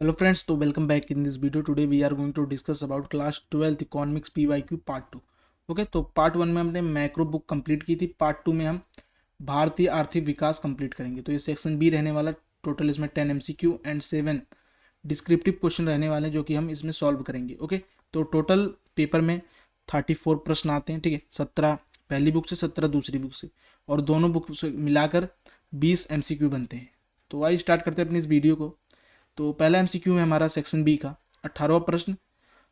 Hello friends, so welcome back in this video. Today we are going to discuss about class 12 economics PYQ part 2. Okay, तो part 1 में हमने macro book complete की थी. Part 2 में हम भारतीय आर्थिक विकास कंप्लीट करेंगे. तो ये सेक्शन बी रहने वाला. टोटल इसमें 10 MCQ एंड 7 डिस्क्रिप्टिव क्वेश्चन रहने वाले हैं जो कि हम इसमें सॉल्व करेंगे. ओके, तो टोटल पेपर में 34 प्रश्न आते हैं. ठीक है, 17 पहली बुक से, 17 दूसरी बुक से, और दोनों बुक से मिलाकर 20 MCQ बनते हैं. तो आइए स्टार्ट करते हैं अपनी इस वीडियो को. तो पहला MCQ है हमारा सेक्शन बी का 18वां प्रश्न.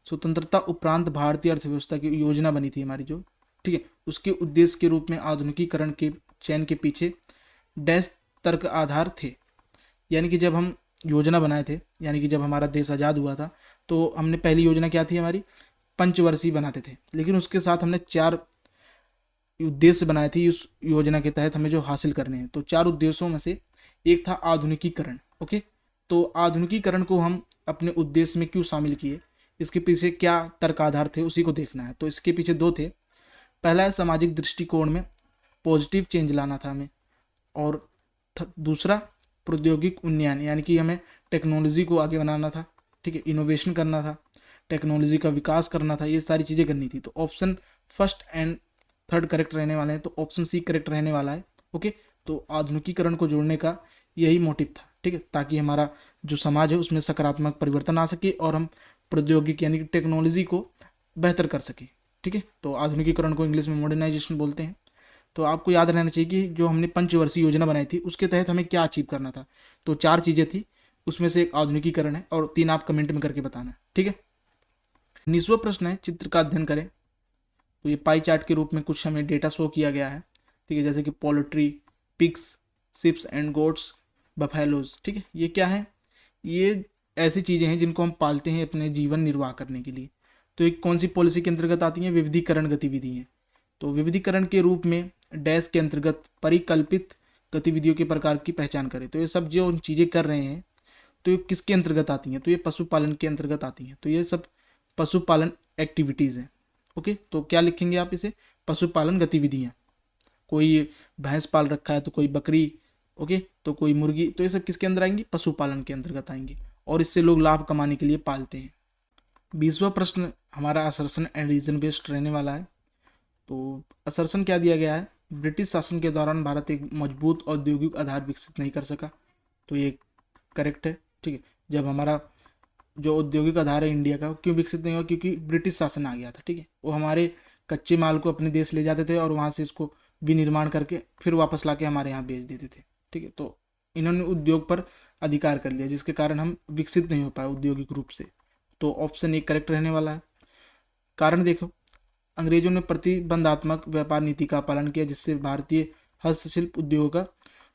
स्वतंत्रता उपरांत भारतीय अर्थव्यवस्था की योजना बनी थी हमारी जो, ठीक है, उसके उद्देश्य के रूप में आधुनिकीकरण के चयन के पीछे डैश तर्क आधार थे. यानी कि जब हम योजना बनाए थे, यानी कि जब हमारा देश आज़ाद हुआ था, तो हमने पहली योजना क्या थी हमारी, पंचवर्षीय बनाते थे. लेकिन उसके साथ हमने 4 उद्देश्य बनाए थे उस योजना के तहत हमें जो हासिल करने हैं. तो 4 उद्देश्यों में से एक था आधुनिकीकरण. ओके, तो आधुनिकीकरण को हम अपने उद्देश्य में क्यों शामिल किए, इसके पीछे क्या तर्क आधार थे, उसी को देखना है. तो इसके पीछे 2 थे. पहला है सामाजिक दृष्टिकोण में पॉजिटिव चेंज लाना था हमें, और दूसरा प्रौद्योगिक उन्नयन, यानी कि हमें टेक्नोलॉजी को आगे बनाना था. ठीक है, इनोवेशन करना था, टेक्नोलॉजी का विकास करना था, ये सारी चीज़ें करनी थी. तो option first and third correct रहने वाले हैं. तो ऑप्शन सी करेक्ट रहने वाला है. ओके, तो आधुनिकीकरण को जोड़ने का यही मोटिव था. ठीक है, ताकि हमारा जो समाज है उसमें सकारात्मक परिवर्तन आ सके और हम प्रौद्योगिकी यानी कि टेक्नोलॉजी को बेहतर कर सके. ठीक है, तो आधुनिकीकरण को इंग्लिश में मॉडर्नाइजेशन बोलते हैं. तो आपको याद रहना चाहिए कि जो हमने पंचवर्षीय योजना बनाई थी उसके तहत हमें क्या अचीव करना था. तो 4 चीज़ें थी, उसमें से एक आधुनिकीकरण है, और 3 आप कमेंट में करके बताना. ठीक है, 19वां प्रश्न है चित्र का अध्ययन करें. तो ये पाई चार्ट के रूप में कुछ हमें डेटा शो किया गया है. ठीक है, जैसे कि poultry, pigs, ships and goats, buffaloes. ठीक है, ये क्या है, ये ऐसी चीज़ें हैं जिनको हम पालते हैं अपने जीवन निर्वाह करने के लिए. तो एक कौन सी पॉलिसी के अंतर्गत आती हैं, विविधीकरण गतिविधि हैं. तो विविधीकरण के रूप में डैश के अंतर्गत परिकल्पित गतिविधियों के प्रकार की पहचान करें. तो ये सब जो चीज़ें कर रहे हैं तो ये किसके अंतर्गत आती हैं, तो ये पशुपालन के अंतर्गत आती हैं. तो ये सब पशुपालन एक्टिविटीज़ हैं. ओके, तो क्या लिखेंगे आप इसे, पशुपालन गतिविधियाँ. कोई भैंस पाल रखा है तो कोई बकरी, ओके, तो कोई मुर्गी, तो ये सब किसके अंदर आएंगी, पशुपालन के अंतर्गत आएंगे, और इससे लोग लाभ कमाने के लिए पालते हैं. 20वां प्रश्न हमारा असर्शन एंड रीजन बेस्ड रहने वाला है. तो असर्शन क्या दिया गया है, ब्रिटिश शासन के दौरान भारत एक मजबूत औद्योगिक आधार विकसित नहीं कर सका. तो ये करेक्ट है. ठीक है, जब हमारा जो औद्योगिक आधार है इंडिया का, वो क्यों विकसित नहीं हुआ, क्योंकि ब्रिटिश शासन आ गया था. ठीक है, वो हमारे कच्चे माल को अपने देश ले जाते थे और वहाँ से इसको विनिर्माण करके फिर वापस ला के हमारे यहाँ बेच देते थे. ठीक है, तो इन्होंने उद्योग पर अधिकार कर लिया, जिसके कारण हम विकसित नहीं हो पाए औद्योगिक रूप से. तो ऑप्शन एक करेक्ट रहने वाला है. कारण देखो, अंग्रेजों ने प्रतिबंधात्मक व्यापार नीति का पालन किया, जिससे भारतीय हस्तशिल्प उद्योग का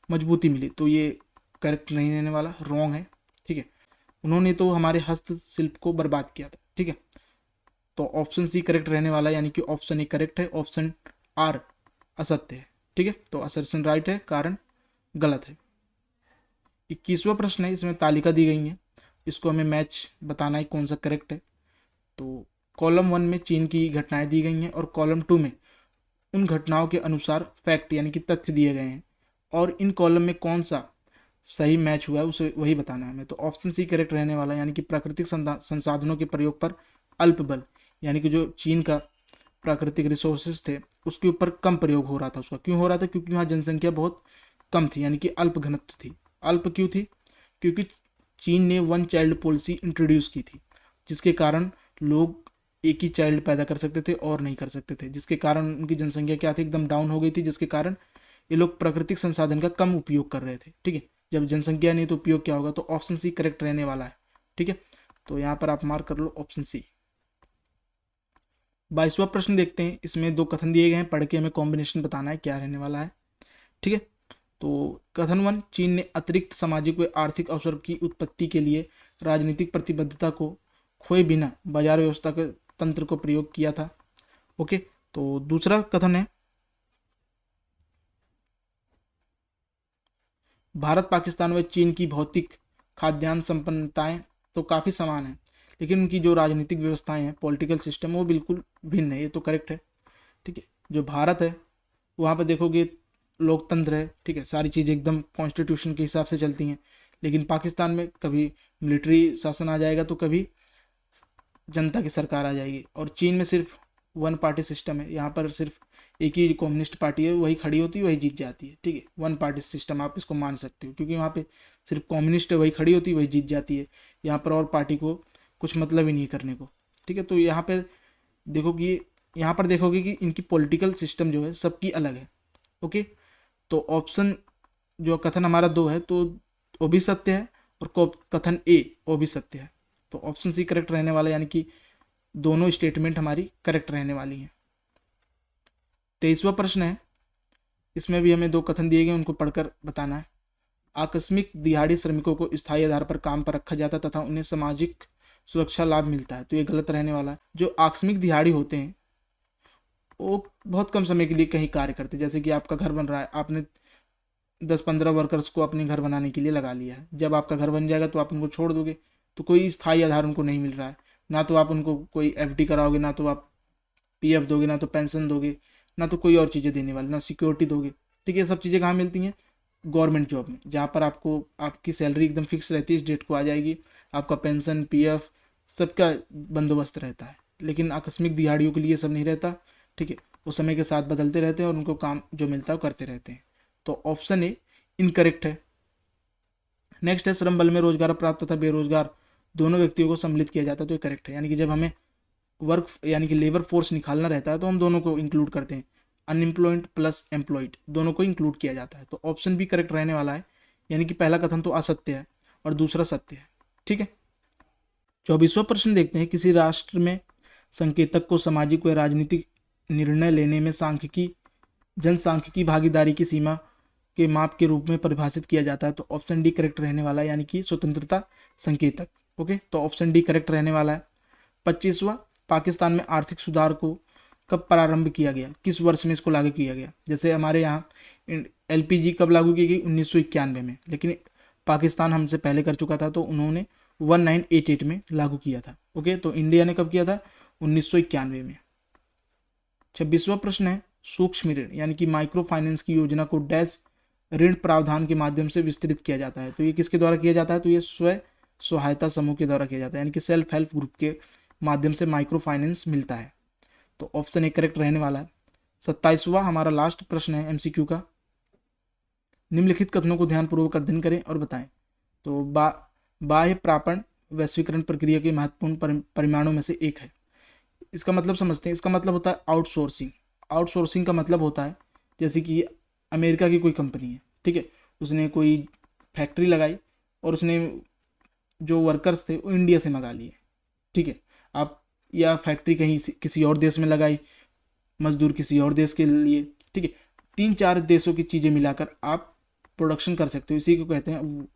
मजबूती मिली. तो ये करेक्ट नहीं रहने वाला, रॉन्ग है. ठीक है, उन्होंने तो हमारे हस्तशिल्प को बर्बाद किया था. ठीक है, तो ऑप्शन सी करेक्ट रहने वाला है, यानी कि ऑप्शन ए करेक्ट है, ऑप्शन आर असत्य है. ठीक है, तो असर्शन राइट है, कारण गलत है. 21वां प्रश्न है, इसमें तालिका दी गई है, इसको हमें मैच बताना है कौन सा करेक्ट है. तो कॉलम 1 में चीन की घटनाएं दी गई हैं, और कॉलम 2 में उन घटनाओं के अनुसार फैक्ट यानी कि तथ्य दिए गए हैं, और इन कॉलम में कौन सा सही मैच हुआ है उसे वही बताना है हमें. तो ऑप्शन सी करेक्ट रहने वाला है, यानी कि प्राकृतिक संसाधनों के प्रयोग पर अल्प बल, यानी कि जो चीन का प्राकृतिक रिसोर्सेज थे उसके ऊपर कम प्रयोग हो रहा था. उसका क्यों हो रहा था, क्योंकि वहाँ जनसंख्या बहुत कम थी, यानी कि अल्प घनत्व थी. अल्प क्यों थी, क्योंकि चीन ने 1 चाइल्ड पॉलिसी इंट्रोड्यूस की थी, जिसके कारण लोग एक ही चाइल्ड पैदा कर सकते थे और नहीं कर सकते थे, जिसके कारण उनकी जनसंख्या क्या थी, एकदम डाउन हो गई थी, जिसके कारण ये लोग प्राकृतिक संसाधन का कम उपयोग कर रहे थे. ठीक है, जब जनसंख्या नहीं तो उपयोग क्या होगा. तो ऑप्शन सी करेक्ट रहने वाला है. ठीक है, तो यहाँ पर आप मार्क कर लो ऑप्शन सी. 22वां प्रश्न देखते हैं, इसमें 2 कथन दिए गए हैं, पढ़ के हमें कॉम्बिनेशन बताना है क्या रहने वाला है. ठीक है, तो कथन 1, चीन ने अतिरिक्त सामाजिक व आर्थिक अवसर की उत्पत्ति के लिए राजनीतिक प्रतिबद्धता को खोए बिना बाजार व्यवस्था के तंत्र को प्रयोग किया था. ओके, तो दूसरा कथन है, भारत, पाकिस्तान व चीन की भौतिक खाद्यान्न संपन्नताएं तो काफ़ी समान हैं, लेकिन उनकी जो राजनीतिक व्यवस्थाएं हैं, पॉलिटिकल सिस्टम, वो बिल्कुल भिन्न है. ये तो करेक्ट है. ठीक है, जो भारत है वहाँ पर देखोगे लोकतंत्र है. ठीक है, सारी चीज़ें एकदम कॉन्स्टिट्यूशन के हिसाब से चलती हैं, लेकिन पाकिस्तान में कभी मिलिट्री शासन आ जाएगा तो कभी जनता की सरकार आ जाएगी। और चीन में सिर्फ वन पार्टी सिस्टम है, यहाँ पर सिर्फ एक ही कम्युनिस्ट पार्टी है, वही खड़ी होती है, वही जीत जाती है। ठीक है, वन पार्टी सिस्टम आप इसको मान सकते हो, क्योंकि वहाँ पे सिर्फ कम्युनिस्ट है, वही खड़ी होती है, वही जीत जाती है। यहाँ पर और पार्टी को कुछ मतलब ही नहीं करने को। ठीक है, तो यहाँ पे देखो कि यहाँ पर देखोगे कि इनकी पॉलिटिकल सिस्टम जो है सबकी अलग है। ओके, तो ऑप्शन जो कथन हमारा 2 है तो वो भी सत्य है, और कथन ए वो भी सत्य है। तो ऑप्शन सी करेक्ट रहने वाला, यानी कि दोनों स्टेटमेंट हमारी करेक्ट रहने वाली हैं। 23वां प्रश्न है, इसमें भी हमें 2 कथन दिए गए, उनको पढ़कर बताना है। आकस्मिक दिहाड़ी श्रमिकों को स्थायी आधार पर काम पर रखा जाता तथा उन्हें सामाजिक सुरक्षा लाभ मिलता है, तो ये गलत रहने वाला है। जो आकस्मिक दिहाड़ी होते हैं वो बहुत कम समय के लिए कहीं कार्य करते हैं, जैसे कि आपका घर बन रहा है, आपने 10-15 वर्कर्स को अपने घर बनाने के लिए लगा लिया है। जब आपका घर बन जाएगा तो आप उनको छोड़ दोगे, तो कोई स्थायी आधार उनको नहीं मिल रहा है। ना तो आप उनको कोई एफडी कराओगे, ना तो आप पीएफ दोगे, ना तो पेंशन दोगे, ना तो कोई और चीज़ें देने वाले, ना सिक्योरिटी दोगे। ठीक है, सब चीज़ें कहाँ मिलती हैं? गवर्नमेंट जॉब में, जहाँ पर आपको आपकी सैलरी एकदम फिक्स रहती है, इस डेट को आ जाएगी, आपका पेंशन पीएफ सबका बंदोबस्त रहता है। लेकिन आकस्मिक दिहाड़ियों के लिए सब नहीं रहता। ठीक है, वो समय के साथ बदलते रहते हैं और उनको काम जो मिलता है वो करते रहते हैं। तो ऑप्शन ए इनकरेक्ट है। नेक्स्ट है, श्रम बल में रोजगार प्राप्त तथा बेरोजगार दोनों व्यक्तियों को सम्मिलित किया जाता है, तो ये करेक्ट है। यानी कि जब हमें वर्क यानी कि लेबर फोर्स निकालना रहता है तो हम दोनों को इंक्लूड करते हैं, अनएम्प्लॉयड प्लस एम्प्लॉयड दोनों को इंक्लूड किया जाता है। तो ऑप्शन भी करेक्ट रहने वाला है, यानी कि पहला कथन तो असत्य है और दूसरा सत्य है। ठीक है, 24वां प्रश्न देखते हैं। किसी राष्ट्र में संकेतक को सामाजिक व राजनीतिक निर्णय लेने में सांख्यिकी जनसांख्यिकी भागीदारी की सीमा के माप के रूप में परिभाषित किया जाता है, तो ऑप्शन डी करेक्ट रहने वाला है, यानी कि स्वतंत्रता संकेतक। ओके, तो ऑप्शन डी करेक्ट रहने वाला है। 25वां, पाकिस्तान में आर्थिक सुधार को कब प्रारंभ किया गया, किस वर्ष में इसको लागू किया गया? जैसे हमारे यहाँ एलपीजी कब लागू की गई? 1991 में, लेकिन पाकिस्तान हमसे पहले कर चुका था तो उन्होंने 1988 में लागू किया था। ओके, तो इंडिया ने कब किया था? 1991 में। 26वां प्रश्न है, सूक्ष्म ऋण यानी कि माइक्रो फाइनेंस की योजना को डैश ऋण प्रावधान के माध्यम से विस्तृत किया जाता है, तो ये किसके द्वारा किया जाता है? तो ये स्व सहायता समूह के द्वारा किया जाता है, यानी कि सेल्फ हेल्प ग्रुप के माध्यम से माइक्रो फाइनेंस मिलता है। तो ऑप्शन ए करेक्ट रहने वाला है। 27वां हमारा लास्ट प्रश्न है एमसीक्यू का। निम्नलिखित कथनों को ध्यानपूर्वक अध्ययन करें और बताएं। तो बाह्य प्रापण वैश्वीकरण प्रक्रिया के महत्वपूर्ण परिमाणों में से एक है। इसका मतलब समझते हैं। इसका मतलब होता है आउटसोर्सिंग। आउटसोर्सिंग का मतलब होता है जैसे कि अमेरिका की कोई कंपनी है, ठीक है, उसने कोई फैक्ट्री लगाई और उसने जो वर्कर्स थे वो इंडिया से मंगा लिए। ठीक है, आप या फैक्ट्री कहीं किसी और देश में लगाई, मजदूर किसी और देश के लिए। ठीक है, 3-4 देशों की चीज़ें मिलाकर आप प्रोडक्शन कर सकते हो, इसी को कहते हैं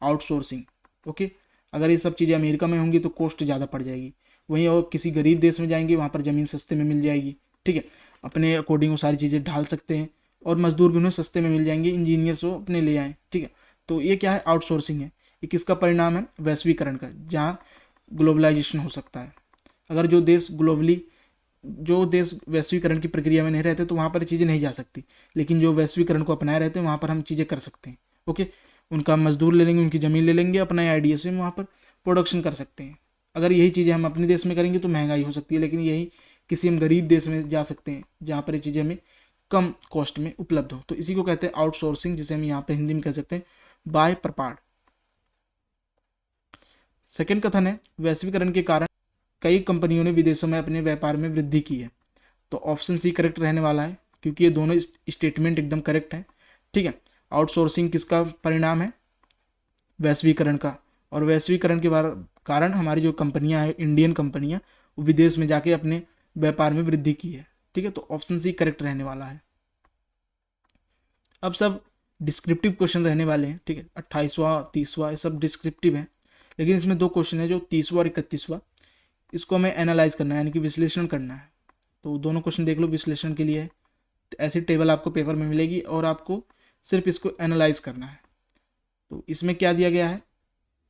आउटसोर्सिंग। ओके, अगर ये सब चीज़ें अमेरिका में होंगी तो कॉस्ट ज़्यादा पड़ जाएगी, वहीं और किसी गरीब देश में जाएंगे वहाँ पर ज़मीन सस्ते में मिल जाएगी। ठीक है, अपने अकॉर्डिंग वो सारी चीज़ें ढाल सकते हैं और मजदूर भी उन्हें सस्ते में मिल जाएंगे, इंजीनियर्स वो अपने ले आएँ। ठीक है, तो ये क्या है? आउटसोर्सिंग है। ये किसका परिणाम है? वैश्वीकरण का, जहाँ ग्लोबलाइजेशन हो सकता है। अगर जो देश वैश्वीकरण की प्रक्रिया में नहीं रहते तो वहाँ पर चीज़ें नहीं जा सकती, लेकिन जो वैश्वीकरण को अपनाए रहते हैं वहाँ पर हम चीज़ें कर सकते हैं। ओके, उनका मजदूर ले लेंगे, उनकी ज़मीन ले लेंगे, अपना आइडिया से वहाँ पर प्रोडक्शन कर सकते हैं। अगर यही चीज़ें हम अपने देश में करेंगे तो महंगाई हो सकती है, लेकिन यही किसी हम गरीब देश में जा सकते हैं जहाँ पर ये चीज़ें हमें कम कॉस्ट में उपलब्ध हो। तो इसी को कहते हैं आउटसोर्सिंग, जिसे हम यहाँ पे हिंदी में कह सकते हैं बाह्य प्रपाड़। सेकेंड कथन है, वैश्वीकरण के कारण कई कंपनियों ने विदेशों में अपने व्यापार में वृद्धि की है। तो ऑप्शन सी करेक्ट रहने वाला है, क्योंकि ये दोनों स्टेटमेंट एकदम करेक्ट हैं। ठीक है, आउटसोर्सिंग किसका परिणाम है? वैश्वीकरण का, और वैश्वीकरण के कारण हमारी जो कंपनियां हैं, इंडियन कंपनियां, वो विदेश में जाके अपने व्यापार में वृद्धि की है। ठीक है, तो ऑप्शन सी करेक्ट रहने वाला है। अब सब डिस्क्रिप्टिव क्वेश्चन रहने वाले हैं। ठीक है, 28वां 30वां ये सब डिस्क्रिप्टिव हैं, लेकिन इसमें 2 क्वेश्चन है, जो 30वां और 31वां, इसको हमें एनालाइज करना है, यानी कि विश्लेषण करना है। तो दोनों क्वेश्चन देख लो, विश्लेषण के लिए है। तो ऐसी टेबल आपको पेपर में मिलेगी और आपको सिर्फ इसको एनालाइज करना है। तो इसमें क्या दिया गया है?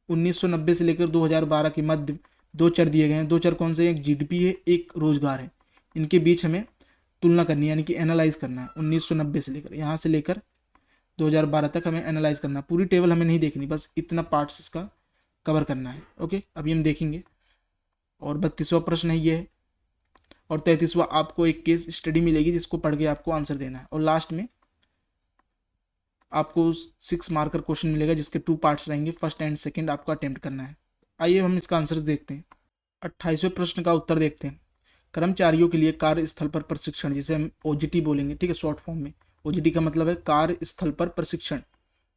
1990 से लेकर 2012 के मध्य 2 चर दिए गए हैं। 2 चर कौन से? एक जीडीपी है, एक रोजगार है। इनके बीच हमें तुलना करनी है, यानी कि एनालाइज करना है। 1990 से लेकर यहाँ से लेकर 2012 तक हमें एनालाइज करना, पूरी टेबल हमें नहीं देखनी, बस इतना पार्ट्स इसका कवर करना है। ओके, अभी हम देखेंगे। और 32वां प्रश्न है ये है, और 33वां आपको एक केस स्टडी मिलेगी जिसको पढ़ के आपको आंसर देना है, और लास्ट में आपको 6 मार्कर क्वेश्चन मिलेगा जिसके 2 पार्ट्स रहेंगे, फर्स्ट एंड सेकंड आपको अटेम्प्ट करना है। आइए हम इसका आंसर देखते हैं। 28वें प्रश्न का उत्तर देखते हैं। कर्मचारियों के लिए कार्यस्थल पर प्रशिक्षण, जिसे हम ओजीटी बोलेंगे, ठीक है, शॉर्ट फॉर्म में। ओजीटी का मतलब है कार्यस्थल पर प्रशिक्षण,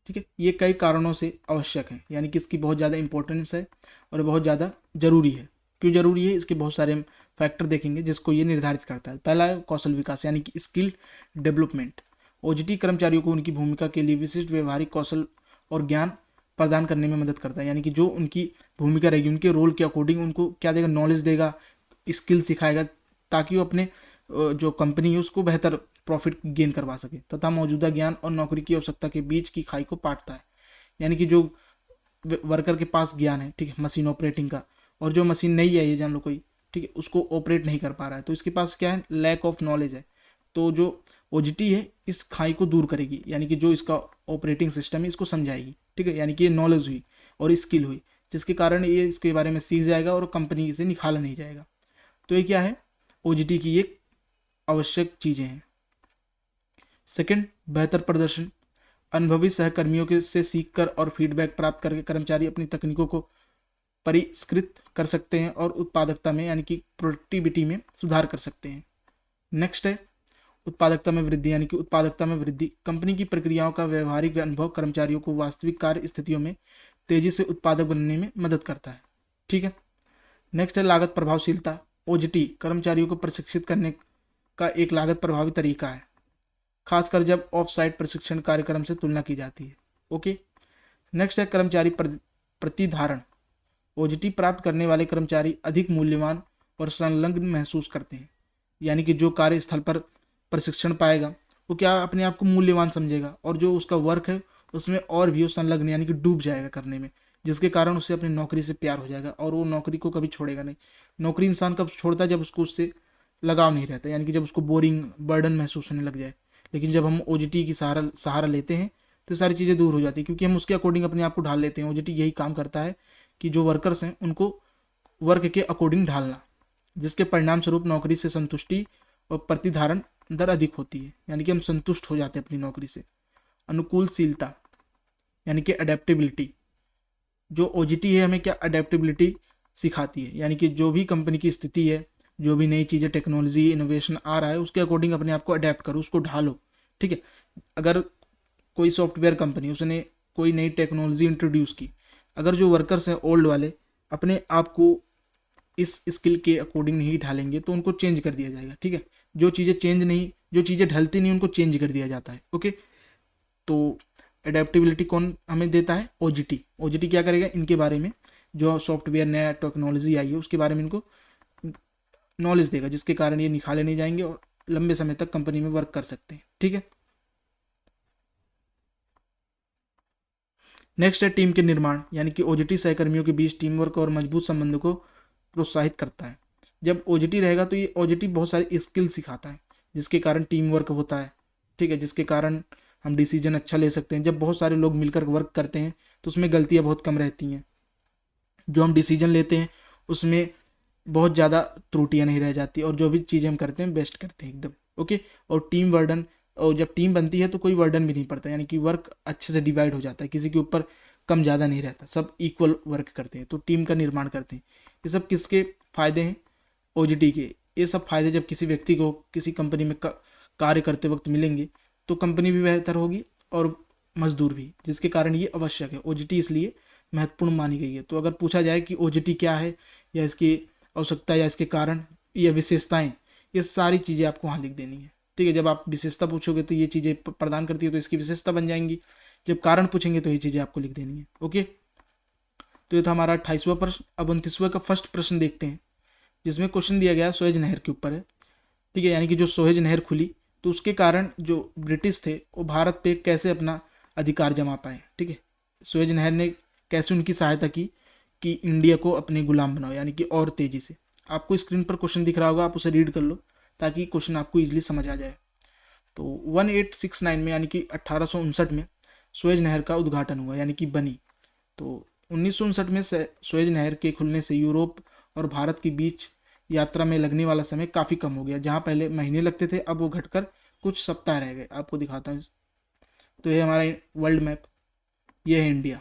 ठीक है। ये कई कारणों से आवश्यक है, यानी कि इसकी बहुत ज़्यादा इंपॉर्टेंस है और बहुत ज़्यादा जरूरी है। क्यों जरूरी है, इसके बहुत सारे हम फैक्टर देखेंगे जिसको ये निर्धारित करता है। पहला है कौशल विकास, यानी कि स्किल डेवलपमेंट। ओजीटी कर्मचारियों को उनकी भूमिका के लिए विशिष्ट व्यवहारिक कौशल और ज्ञान प्रदान करने में मदद करता है, यानी कि जो उनकी भूमिका रहेगी, उनके रोल के अकॉर्डिंग उनको क्या देगा, नॉलेज देगा, स्किल सिखाएगा, ताकि वो अपने जो कंपनी है उसको बेहतर प्रॉफिट गेन करवा सके, तथा मौजूदा ज्ञान और नौकरी की आवश्यकता के बीच की खाई को पाटता है। यानी कि जो वर्कर के पास ज्ञान है, ठीक है, मशीन ऑपरेटिंग का, और जो मशीन नहीं है, ये जान लो कोई, ठीक है, उसको ऑपरेट नहीं कर पा रहा है, तो इसके पास क्या है, लैक ऑफ नॉलेज है। तो जो ओजीटी है इस खाई को दूर करेगी, यानी कि जो इसका ऑपरेटिंग सिस्टम है इसको समझाएगी, ठीक है, यानी कि ये नॉलेज हुई और स्किल हुई, जिसके कारण ये इसके बारे में सीख जाएगा और कंपनी से निकाला नहीं जाएगा। तो ये क्या है, ओजीटी की एक आवश्यक चीज़ें हैं। सेकंड, बेहतर प्रदर्शन। अनुभवी सहकर्मियों के से सीखकर और फीडबैक प्राप्त करके कर्मचारी अपनी तकनीकों को परिष्कृत कर सकते हैं और उत्पादकता में, यानी कि प्रोडक्टिविटी में सुधार कर सकते हैं। नेक्स्ट है उत्पादकता में वृद्धि, यानी कि उत्पादकता में वृद्धि। कंपनी की प्रक्रियाओं का व्यवहारिक अनुभव कर्मचारियों को वास्तविक कार्य स्थितियों में तेजी से उत्पादक बनने में मदद करता है, ठीक है। नेक्स्ट है लागत प्रभावशीलता। ओजीटी कर्मचारियों को प्रशिक्षित करने का एक लागत प्रभावी तरीका है, खासकर जब ऑफ साइट प्रशिक्षण कार्यक्रम से तुलना की जाती है। ओके, नेक्स्ट है कर्मचारी प्रतिधारण। ओजीटी प्राप्त करने वाले कर्मचारी अधिक मूल्यवान और संलग्न महसूस करते हैं, यानी कि जो कार्यस्थल पर प्रशिक्षण पाएगा वो क्या अपने आप को मूल्यवान समझेगा, और जो उसका वर्क है उसमें और भी वो संलग्न, यानी कि डूब जाएगा करने में, जिसके कारण उसे अपनी नौकरी से प्यार हो जाएगा और वो नौकरी को कभी छोड़ेगा नहीं। नौकरी इंसान कब छोड़ता है, जब उसको उससे लगाव नहीं रहता, यानी कि जब उसको बोरिंग बर्डन महसूस होने लग जाए। लेकिन जब हम ओजीटी की सहारा लेते हैं तो सारी चीज़ें दूर हो जाती है, क्योंकि हम उसके अकॉर्डिंग अपने आप को ढाल लेते हैं। ओजीटी यही काम करता है कि जो वर्कर्स हैं उनको वर्क के अकॉर्डिंग ढालना, जिसके परिणाम स्वरूप नौकरी से संतुष्टि और प्रतिधारण दर अधिक होती है, यानी कि हम संतुष्ट हो जाते हैं अपनी नौकरी से। अनुकूलशीलता, यानी कि अडेप्टेबिलिटी। जो ओजीटी है हमें क्या अडेप्टेबिलिटी सिखाती है, यानी कि जो भी कंपनी की स्थिति है, जो भी नई चीज़ें, टेक्नोलॉजी, इनोवेशन आ रहा है, उसके अकॉर्डिंग अपने आप को अडेप्ट करो, उसको ढालो, ठीक है। अगर कोई सॉफ्टवेयर कंपनी उसने कोई नई टेक्नोलॉजी इंट्रोड्यूस की, अगर जो वर्कर्स हैं ओल्ड वाले अपने आप को इस स्किल के अकॉर्डिंग नहीं ढालेंगे तो उनको चेंज कर दिया जाएगा, ठीक है। जो चीज़ें ढलती नहीं उनको चेंज कर दिया जाता है। ओके, तो एडेप्टेबिलिटी कौन हमें देता है, ओजीटी। ओजीटी क्या करेगा, इनके बारे में, जो सॉफ्टवेयर नया टेक्नोलॉजी आई है उसके बारे में इनको नॉलेज देगा, जिसके कारण ये निकाले नहीं जाएंगे और लंबे समय तक कंपनी में वर्क कर सकते हैं, ठीक है। नेक्स्ट है टीम के निर्माण, यानी कि ओजीटी सहकर्मियों के बीच टीम वर्क और मजबूत संबंधों को प्रोत्साहित करता है। जब ओजीटी रहेगा तो ये ओजीटी बहुत सारी स्किल सिखाता है, जिसके कारण टीम वर्क होता है, ठीक है, जिसके कारण हम डिसीजन अच्छा ले सकते हैं। जब बहुत सारे लोग मिलकर वर्क करते हैं तो उसमें गलतियां बहुत कम रहती हैं, जो हम डिसीजन लेते हैं उसमें बहुत ज़्यादा त्रुटियां नहीं रह जाती, और जो भी चीज़ें हम करते हैं बेस्ट करते हैं एकदम। ओके, और टीम वर्डन, और जब टीम बनती है तो कोई वर्डन भी नहीं पड़ता, यानी कि वर्क अच्छे से डिवाइड हो जाता है, किसी के ऊपर कम ज़्यादा नहीं रहता, सब इक्वल वर्क करते हैं, तो टीम का निर्माण करते हैं। ये सब किसके फ़ायदे हैं, ओजीटी के। ये सब फायदे जब किसी व्यक्ति को किसी कंपनी में कार्य करते वक्त मिलेंगे तो कंपनी भी बेहतर होगी और मजदूर भी, जिसके कारण ये आवश्यक है। ओजीटी इसलिए महत्वपूर्ण मानी गई है। तो अगर पूछा जाए कि ओजीटी क्या है, या इसकी आवश्यकता, या इसके कारण, या विशेषताएं, ये सारी चीज़ें आपको वहाँ लिख देनी है, ठीक है। जब आप विशेषता पूछोगे तो ये चीज़ें प्रदान करती है तो इसकी विशेषता बन जाएंगी, जब कारण पूछेंगे तो ये चीज़ें आपको लिख देनी है। ओके, तो ये था हमारा 28वां प्रश्न। अब 29वें का फर्स्ट प्रश्न देखते हैं, जिसमें क्वेश्चन दिया गया सुएज नहर के ऊपर है, ठीक है। यानी कि जो सुएज नहर खुली तो उसके कारण जो ब्रिटिश थे वो भारत पे कैसे अपना अधिकार जमा पाए, ठीक है। सुएज नहर ने कैसे उनकी सहायता की कि इंडिया को अपने गुलाम बनाओ, यानी कि और तेज़ी से। आपको स्क्रीन पर क्वेश्चन दिख रहा होगा, आप उसे रीड कर लो ताकि क्वेश्चन आपको ईजिली समझ आ जाए। तो 1869 में यानी कि 1859 में सुएज नहर का उद्घाटन हुआ यानी कि बनी। तो 1959 में सुएज नहर के खुलने से यूरोप और भारत के बीच यात्रा में लगने वाला समय काफ़ी कम हो गया। जहाँ पहले महीने लगते थे अब वो घटकर कुछ सप्ताह रह गए। आपको दिखाता हूँ। तो ये हमारा वर्ल्ड मैप, ये है इंडिया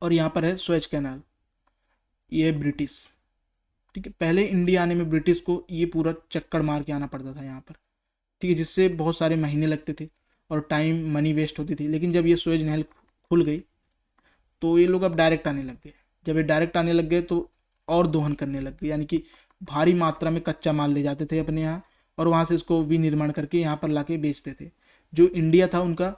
और यहाँ पर है सुएज कैनाल, ये है ब्रिटिश। ठीक है, पहले इंडिया आने में ब्रिटिश को ये पूरा चक्कर मार के आना पड़ता था यहाँ पर। ठीक है, जिससे बहुत सारे महीने लगते थे और टाइम मनी वेस्ट होती थी। लेकिन जब ये सुएज नहर खुल गई तो ये लोग अब डायरेक्ट आने लग गए। जब ये डायरेक्ट आने लग गए तो और दोहन करने लग गए, यानी कि भारी मात्रा में कच्चा माल ले जाते थे अपने यहाँ और वहाँ से इसको विनिर्माण करके यहाँ पर लाके बेचते थे। जो इंडिया था उनका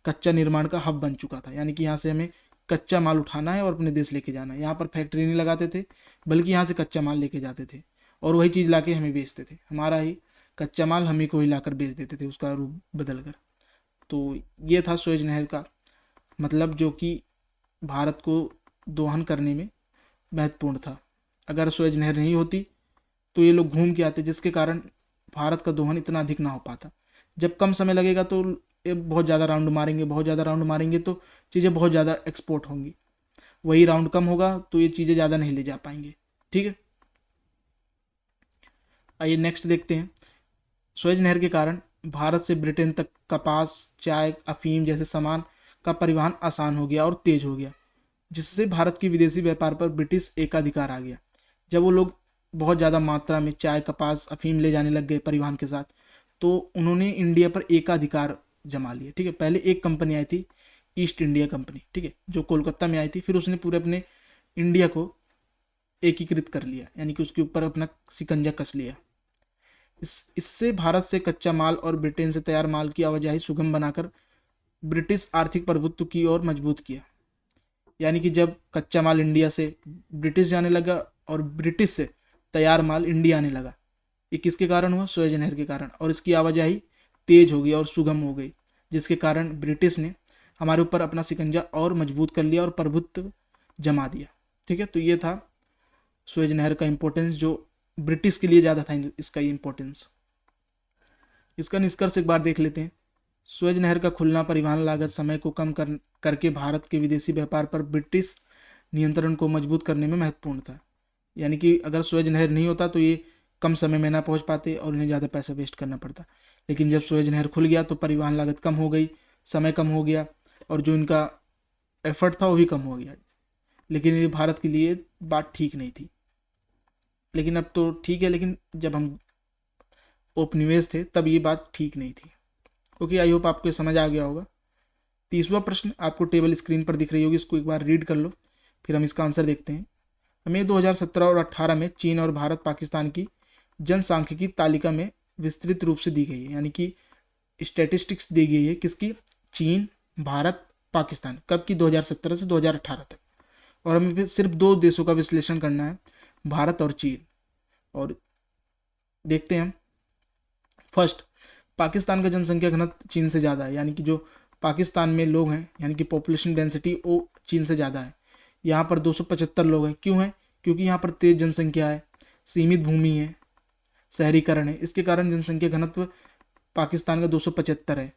कच्चा निर्माण का हब बन चुका था, यानी कि यहाँ से हमें कच्चा माल उठाना है और अपने देश लेके जाना है। यहाँ पर फैक्ट्री नहीं लगाते थे बल्कि यहाँ से कच्चा माल लेके जाते थे और वही चीज़ लाके हमें बेचते थे। हमारा ही कच्चा माल हमें को ही लाकर बेच देते थे उसका रूप बदल कर। तो ये था सुएज नहर का मतलब, जो कि भारत को दोहन करने में महत्वपूर्ण था। अगर सुएज नहर नहीं होती तो ये लोग घूम के आते, जिसके कारण भारत का दोहन इतना अधिक ना हो पाता। जब कम समय लगेगा तो ये बहुत ज़्यादा राउंड मारेंगे, बहुत ज़्यादा राउंड मारेंगे तो चीज़ें बहुत ज़्यादा एक्सपोर्ट होंगी। वही राउंड कम होगा तो ये चीज़ें ज़्यादा नहीं ले जा पाएंगे। ठीक है, आइए नेक्स्ट देखते हैं। सुएज नहर के कारण भारत से ब्रिटेन तक कपास, चाय, अफीम जैसे सामान का परिवहन आसान हो गया और तेज हो गया, जिससे भारत की विदेशी व्यापार पर ब्रिटिश एकाधिकार आ गया। जब वो लोग बहुत ज़्यादा मात्रा में चाय, कपास, अफीम ले जाने लग गए परिवहन के साथ, तो उन्होंने इंडिया पर एकाधिकार जमा लिया। ठीक है, पहले एक कंपनी आई थी ईस्ट इंडिया कंपनी, ठीक है, जो कोलकाता में आई थी। फिर उसने पूरे अपने इंडिया को एकीकृत कर लिया, यानी कि उसके ऊपर अपना शिकंजा कस लिया। इससे भारत से कच्चा माल और ब्रिटेन से तैयार माल की आवाजाही सुगम बनाकर ब्रिटिश आर्थिक प्रभुत्व की ओर मजबूत किया। यानी कि जब कच्चा माल इंडिया से ब्रिटिश जाने लगा और ब्रिटिश से तैयार माल इंडिया आने लगा, ये किसके कारण हुआ? सुएज नहर के कारण। और इसकी आवाजाही तेज हो गई और सुगम हो गई, जिसके कारण ब्रिटिश ने हमारे ऊपर अपना शिकंजा और मजबूत कर लिया और प्रभुत्व जमा दिया। ठीक है, तो ये था सुएज नहर का इम्पोर्टेंस, जो ब्रिटिश के लिए ज़्यादा था इसका इम्पोर्टेंस। इसका निष्कर्ष एक बार देख लेते हैं। सुएज नहर का खुलना परिवहन लागत समय को कम करके भारत के विदेशी व्यापार पर ब्रिटिश नियंत्रण को मजबूत करने में महत्वपूर्ण था। यानी कि अगर सुएज नहर नहीं होता तो ये कम समय में ना पहुंच पाते और इन्हें ज़्यादा पैसा वेस्ट करना पड़ता। लेकिन जब सुएज नहर खुल गया तो परिवहन लागत कम हो गई, समय कम हो गया और जो इनका एफर्ट था वो भी कम हो गया। लेकिन ये भारत के लिए बात ठीक नहीं थी। लेकिन अब तो ठीक है, लेकिन जब हम औपनिवेश थे तब ये बात ठीक नहीं थी। ओके, आई होप आपको समझ आ गया होगा। 30वां प्रश्न आपको टेबल स्क्रीन पर दिख रही होगी, इसको एक बार रीड कर लो, फिर हम इसका आंसर देखते हैं। हमें 2017 और 18 में चीन और भारत पाकिस्तान की जनसांख्यिकी तालिका में विस्तृत रूप से दी गई है, यानी कि स्टैटिस्टिक्स दी गई है किसकी? चीन, भारत, पाकिस्तान। कब की? 2017 से 2018 तक। और हमें फिर सिर्फ दो देशों का विश्लेषण करना है, भारत और चीन। और देखते हैं हम। फर्स्ट, पाकिस्तान का जनसंख्या घनत्व चीन से ज़्यादा है, यानी कि जो पाकिस्तान में लोग हैं यानी कि पॉपुलेशन डेंसिटी वो चीन से ज़्यादा है। यहाँ पर 275 लोग हैं। क्यों है? क्योंकि यहाँ पर तेज जनसंख्या है, सीमित भूमि है, शहरीकरण है, इसके कारण जनसंख्या घनत्व पाकिस्तान का 275 है।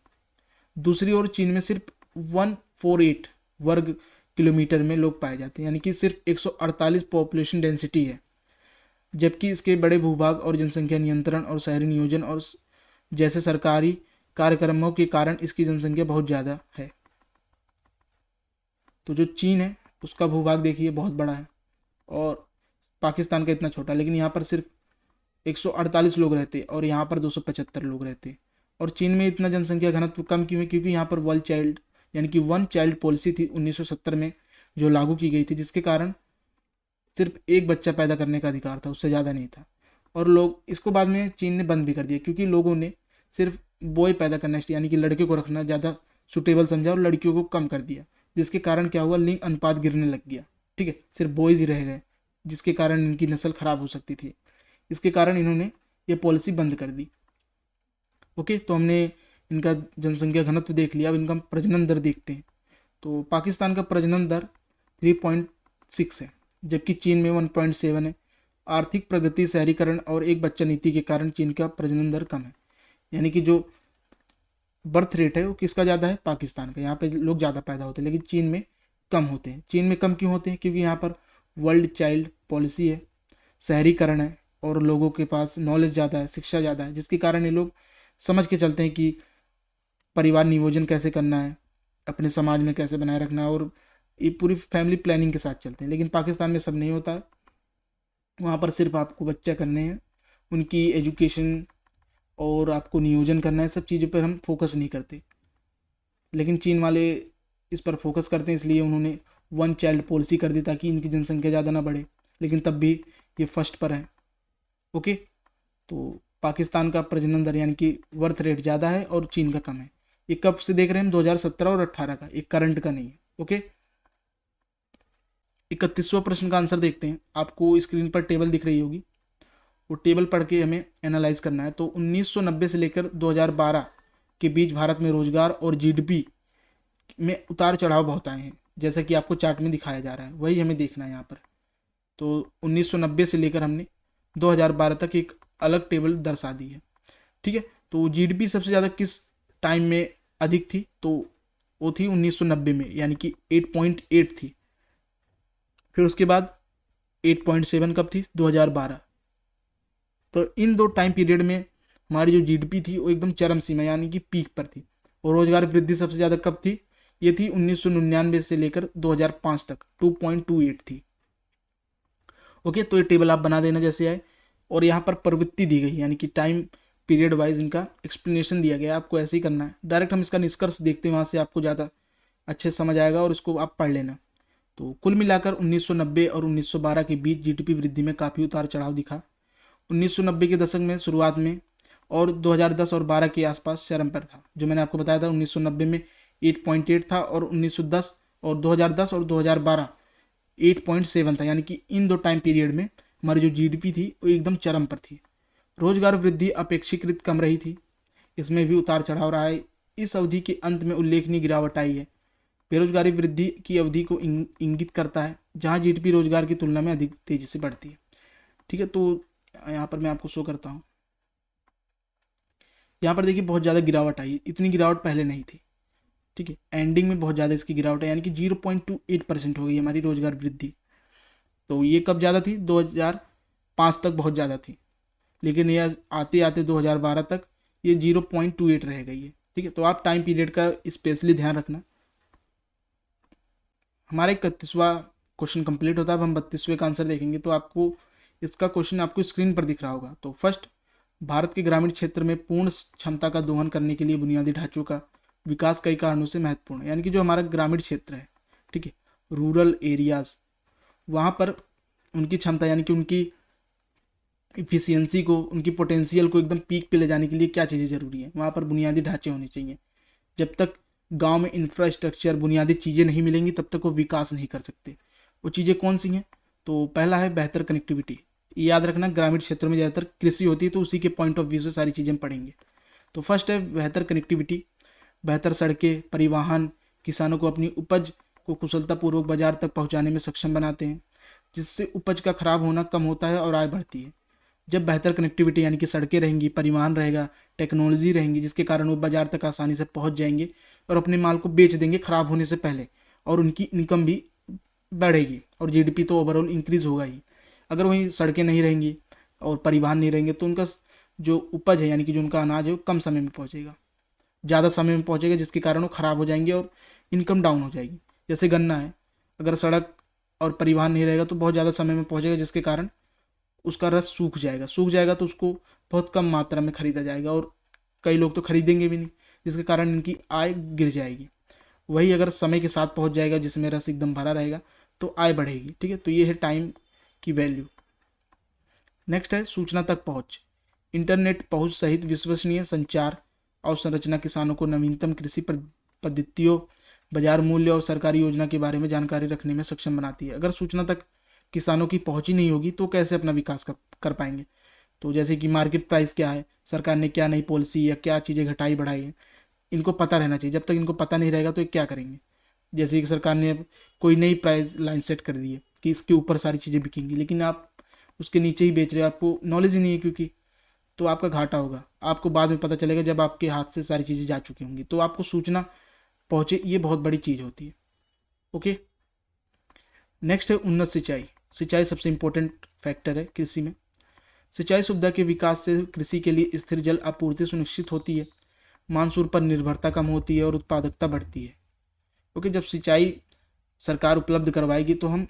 दूसरी ओर चीन में सिर्फ 148 वर्ग किलोमीटर में लोग पाए जाते हैं, यानी कि सिर्फ 148 पॉपुलेशन डेंसिटी है। जबकि इसके बड़े भूभाग और जनसंख्या नियंत्रण और शहरी नियोजन और जैसे सरकारी कार्यक्रमों के कारण इसकी जनसंख्या बहुत ज़्यादा है। तो जो चीन है उसका भूभाग देखिए बहुत बड़ा है और पाकिस्तान का इतना छोटा, लेकिन यहाँ पर सिर्फ 148 लोग रहते और यहाँ पर 275 लोग रहते। और चीन में इतना जनसंख्या घनत्व कम क्यों है? क्योंकि यहाँ पर वन चाइल्ड पॉलिसी थी 1970 में जो लागू की गई थी, जिसके कारण सिर्फ एक बच्चा पैदा करने का अधिकार था, उससे ज़्यादा नहीं था। और लोग इसको बाद में चीन ने बंद भी कर दिया, क्योंकि लोगों ने सिर्फ बॉय पैदा करना यानी कि लड़के को रखना ज़्यादा सुटेबल समझा और लड़कियों को कम कर दिया, जिसके कारण क्या हुआ? लिंग अनुपात गिरने लग गया। ठीक है, सिर्फ बॉयज़ ही रह गए, जिसके कारण इनकी नस्ल खराब हो सकती थी। इसके कारण इन्होंने ये पॉलिसी बंद कर दी। ओके, तो हमने इनका जनसंख्या घनत्व देख लिया। अब इनका प्रजनन दर देखते हैं। तो पाकिस्तान का प्रजनन दर 3.6 है, जबकि चीन में 1.7 है। आर्थिक प्रगति, शहरीकरण और एक बच्चा नीति के कारण चीन का प्रजनन दर कम है। यानी कि जो बर्थ रेट है वो किसका ज़्यादा है, पाकिस्तान का। यहाँ पे लोग ज़्यादा पैदा होते हैं, लेकिन चीन में कम होते हैं। चीन में कम क्यों होते हैं, क्योंकि यहाँ पर वर्ल्ड चाइल्ड पॉलिसी है, शहरीकरण है, और लोगों के पास नॉलेज ज़्यादा है, शिक्षा ज़्यादा है, जिसके कारण ये लोग समझ के चलते हैं कि परिवार नियोजन कैसे करना है, अपने समाज में कैसे बनाए रखना है, और ये पूरी फैमिली प्लानिंग के साथ चलते हैं। लेकिन पाकिस्तान में सब नहीं होता है, वहाँ पर सिर्फ आपको बच्चा करने हैं, उनकी एजुकेशन और आपको नियोजन करना है, सब चीज़ों पर हम फोकस नहीं करते। लेकिन चीन वाले इस पर फोकस करते हैं, इसलिए उन्होंने वन चाइल्ड पॉलिसी कर दी ताकि इनकी जनसंख्या ज़्यादा ना बढ़े, लेकिन तब भी ये फर्स्ट पर है। ओके, तो पाकिस्तान का प्रजनन दर यानी कि बर्थ रेट ज़्यादा है और चीन का कम है। ये कब से देख रहे हैं हम, 2017 और 18 का, एक करंट का नहीं है। ओके, 31वां प्रश्न का आंसर देखते हैं। आपको स्क्रीन पर टेबल दिख रही होगी, वो टेबल पढ़ के हमें एनालाइज करना है। तो 1990 से लेकर 2012 के बीच भारत में रोजगार और जीडीपी में उतार चढ़ाव बहुत आए हैं, जैसा कि आपको चार्ट में दिखाया जा रहा है, वही हमें देखना है यहाँ पर। तो 1990 से लेकर हमने 2012 तक एक अलग टेबल दर्शा दी है। ठीक है, तो जीडीपी सबसे ज़्यादा किस टाइम में अधिक थी, तो वो थी 1990 में, यानी कि 8.8 थी। फिर उसके बाद 8.7 कब थी, 2012। तो इन दो टाइम पीरियड में हमारी जो जीडीपी थी वो एकदम चरम सीमा यानी कि पीक पर थी। और रोजगार वृद्धि सबसे ज़्यादा कब थी, ये थी 1999 से लेकर 2005 तक, 2.28 थी। ओके, तो ये टेबल आप बना देना जैसे आए, और यहाँ पर प्रवृत्ति दी गई यानी कि टाइम पीरियड वाइज इनका एक्सप्लेनेशन दिया गया है, आपको ऐसे ही करना है। डायरेक्ट हम इसका निष्कर्ष देखते हैं, वहाँ से आपको ज़्यादा अच्छे समझ आएगा और इसको आप पढ़ लेना। तो कुल मिलाकर 1990 और 1912 के बीच जीडीपी वृद्धि में काफ़ी उतार चढ़ाव दिखा। 1990 के दशक में शुरुआत में और 2010 और 12 के आसपास चरम पर था। जो मैंने आपको बताया था 1990 में 8.8 था, और 1910 और 2010 और 2012 8.7 था, यानी कि इन दो टाइम पीरियड में हमारी जो जीडीपी थी वो एकदम चरम पर थी। रोजगार वृद्धि अपेक्षाकृत कम रही थी, इसमें भी उतार चढ़ाव रहा है। इस अवधि के अंत में उल्लेखनीय गिरावट आई है। बेरोजगारी वृद्धि की अवधि को इंगित करता है, जहां जीडीपी रोजगार की तुलना में अधिक तेजी से बढ़ती है। ठीक है, तो यहाँ पर मैं आपको शो करता हूँ। यहाँ पर देखिए बहुत ज़्यादा गिरावट आई, इतनी गिरावट पहले नहीं थी। ठीक है, एंडिंग में बहुत ज़्यादा इसकी गिरावट है, यानी कि 0.28% हो गई हमारी रोजगार वृद्धि। तो ये कब ज़्यादा थी, 2005 तक बहुत ज़्यादा थी, लेकिन ये आते आते 2012 तक ये 0.28 रह गई है। ठीक है, तो आप टाइम पीरियड का स्पेशली ध्यान रखना। हमारा 31वां क्वेश्चन कंप्लीट होता है। अब हम 32वें का आंसर देखेंगे। तो आपको इसका क्वेश्चन आपको स्क्रीन पर दिख रहा होगा। तो फर्स्ट, भारत के ग्रामीण क्षेत्र में पूर्ण क्षमता का दोहन करने के लिए बुनियादी ढांचों का विकास कई कारणों से महत्वपूर्ण है। यानी कि जो हमारा ग्रामीण क्षेत्र है, ठीक है, रूरल एरियाज, वहाँ पर उनकी क्षमता यानी कि उनकी इफिशियंसी को, उनकी पोटेंशियल को एकदम पीक पे ले जाने के लिए क्या चीज़ें ज़रूरी है, वहाँ पर बुनियादी ढांचे होने चाहिए। जब तक गांव में इंफ्रास्ट्रक्चर, बुनियादी चीज़ें नहीं मिलेंगी, तब तक वो विकास नहीं कर सकते। वो चीज़ें कौन सी हैं, तो पहला है बेहतर कनेक्टिविटी। याद रखना, ग्रामीण क्षेत्रों में ज़्यादातर कृषि होती है, तो उसी के पॉइंट ऑफ व्यू से सारी चीज़ें पढ़ेंगे। तो फर्स्ट है बेहतर कनेक्टिविटी, बेहतर सड़कें, परिवहन किसानों को अपनी उपज को कुशलतापूर्वक बाजार तक पहुंचाने में सक्षम बनाते हैं, जिससे उपज का खराब होना कम होता है और आय बढ़ती है। जब बेहतर कनेक्टिविटी यानी कि सड़कें रहेंगी, परिवहन रहेगा, टेक्नोलॉजी रहेंगी, जिसके कारण वो बाजार तक आसानी से पहुंच जाएंगे और अपने माल को बेच देंगे खराब होने से पहले, और उनकी इनकम भी बढ़ेगी और जीडीपी तो ओवरऑल इंक्रीज होगा ही। अगर वहीं सड़कें नहीं रहेंगी और परिवहन नहीं रहेंगे, तो उनका जो उपज है यानी कि जो उनका अनाज है वो कम समय में पहुँचेगा, ज़्यादा समय में पहुँचेगा, जिसके कारण वो ख़राब हो जाएंगे और इनकम डाउन हो जाएगी। जैसे गन्ना है, अगर सड़क और परिवहन नहीं रहेगा तो बहुत ज़्यादा समय में पहुँचेगा, जिसके कारण उसका रस सूख जाएगा तो उसको बहुत कम मात्रा में खरीदा जाएगा और कई लोग तो खरीदेंगे भी नहीं, जिसके कारण इनकी आय गिर जाएगी। वही अगर समय के साथ पहुंच जाएगा, जिसमें रस एकदम भरा रहेगा, तो आय बढ़ेगी। ठीक है, तो ये है टाइम की वैल्यू। नेक्स्ट है सूचना तक पहुंच। इंटरनेट पहुंच सहित विश्वसनीय संचार अवसंरचना किसानों को नवीनतम कृषि पद्धतियों, बाजार मूल्य और सरकारी योजना के बारे में जानकारी रखने में सक्षम बनाती है। अगर सूचना तक किसानों की पहुंच ही नहीं होगी तो कैसे अपना विकास कर पाएंगे। तो जैसे कि मार्केट प्राइस क्या है, सरकार ने क्या नई पॉलिसी या क्या चीज़ें घटाई बढ़ाई है, इनको पता रहना चाहिए। जब तक इनको पता नहीं रहेगा तो ये क्या करेंगे। जैसे कि सरकार ने कोई नई प्राइस लाइन सेट कर दी है कि इसके ऊपर सारी चीज़ें बिकेंगी, लेकिन आप उसके नीचे ही बेच रहे हो, आपको नॉलेज ही नहीं है, क्योंकि तो आपका घाटा होगा, आपको बाद में पता चलेगा जब आपके हाथ से सारी चीज़ें जा चुकी होंगी। तो आपको सूचना पहुँचे, ये बहुत बड़ी चीज़ होती है। ओके, नेक्स्ट है उन्नत सिंचाई। सिंचाई सबसे इम्पोर्टेंट फैक्टर है कृषि में। सिंचाई सुविधा के विकास से कृषि के लिए स्थिर जल आपूर्ति सुनिश्चित होती है, मानसून पर निर्भरता कम होती है और उत्पादकता बढ़ती है। ओके, जब सिंचाई सरकार उपलब्ध करवाएगी तो हम